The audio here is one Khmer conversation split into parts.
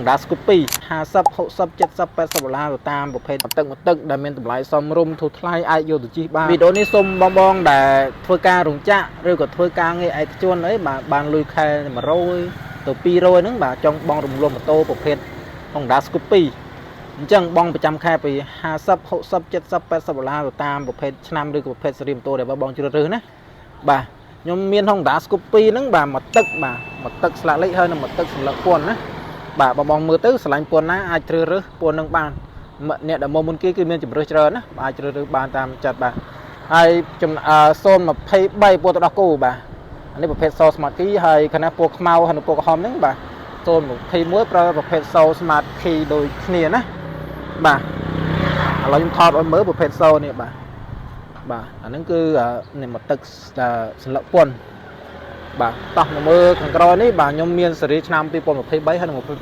đá scoopy 50 60 70 80 đô laតាមប្រភេទទឹកដែលមានតម្លៃសមរម្យធូរថ្លៃអាចយកទៅជិះបានវីដេអូនេះសូមបងដែលធ្វើការរោងចក្រឬក៏ធ្វើការងារឯកជនអីបានលុយខែ100ទៅ200ហ្នឹងបាទចង់បងរំលោះម៉ូតូប្រភេទ Honda Scoopy អញ្ចឹងបងប្រចាំខែពី50 60 70 80 ដុល្លារទៅតាមប្រភេទឆ្នាំឬក៏ប្រភេទស៊េរីម៉ូតូដែលបងជ្រើសរើសណាបាទខ្ញុំមាន Honda Scoopy ហ្នឹងបាទមកទឹកស្លាកលេខហើយនឹងមកទឹកសម្លឹកពន្ធណាបាទបងមើលទៅស្រឡាញ់ពន្ធណាអាចជ្រើសរើសពន្ធនឹងបានអ្នកដែលមកមុនគេគឺមានជម្រើសច្រើនណាអាចជ្រើសរើសបានតាមចិត្តបាទហើយ023ពណ៌ទឹកដោះគោបាទនេះប្រភេទ Smart Key ហើយខណៈពណ៌ខ្មៅហើយនិងពណ៌ក្រហមហ្នឹងបាទ021ប្រើប្រភេទ Smart Key ដូចគ្នាណាបាទឥឡូវខ្ញុំថតឲ្យមើលប្រភេទនេះបាទអាហ្នឹងគឺនេះមកទឹកសម្លឹកពន្ធបាទតោះមកមើលខាងក្រោយនេះបាទខ្ញុំមានស៊េរីឆ្នាំ2023ហើយនិង22 23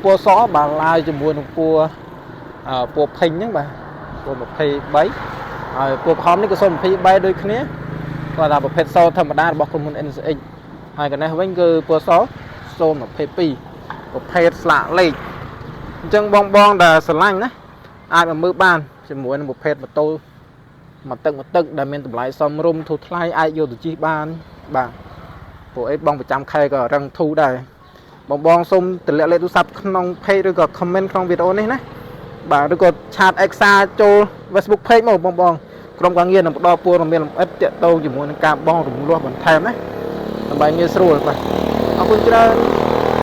ពណ៌សបាទឡាយជាមួយនឹងពណ៌ភេញហ្នឹងបាទពណ៌23ហើយពណ៌ក្រហមនេះក៏023ដូចគ្នាគាត់ថាប្រភេទសធម្មតារបស់ក្រុមហ៊ុន NCX ហើយកណ្ដេះវិញគឺពណ៌ស022ប្រភេទស្លាកលេខអញ្ចឹងបងដែលស្រឡាញ់ណាអាចមកមើលបានជាមួយនឹងប្រភេទម៉ូតូមកទឹកដែលមានតម្លៃសមរម្យធូរថ្លៃអាចយកទៅជិះបានបាទពួកអីបងប្រចាំខែក៏រឹងធូរដែរបងសូមតម្លាក់លេខទូរស័ព្ទក្នុង page ឬក៏ comment ក្នុងវីដេអូនេះណាបាទឬក៏ឆាត Exa ចូល Facebook page មកបងក្រុមការងារនឹងផ្ដល់ព័ត៌មានលម្អិតទាក់ទងជាមួយនឹងការបងរំលោះបន្ថែមណាដើម្បីងាយស្រួលបាទអរគុណច្រើន